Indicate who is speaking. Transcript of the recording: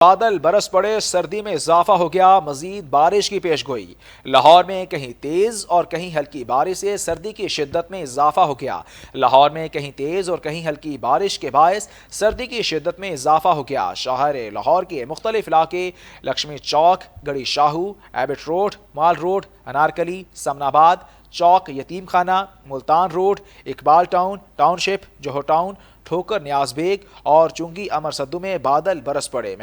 Speaker 1: बादल बरस पड़े, सर्दी में इजाफा हो गया, मजीद बारिश की पेशगोई। लाहौर में कहीं तेज और कहीं हल्की बारिश से सर्दी की शिद्दत में इजाफा हो गया। लाहौर में कहीं तेज और कहीं हल्की बारिश के बायस सर्दी की शिद्दत में इजाफा हो गया। शहर लाहौर के मुख्तलिफ इलाके Lakshmi Chowk, Garhi Shahu, Abbott road, mall road, Anarkali, Samanabad Chowk, Yateem Khana, Multan road, Iqbal town, township, Johar town, Thokar Niaz bag और चुंगी अमर सद्दू में बादल बरस पड़े।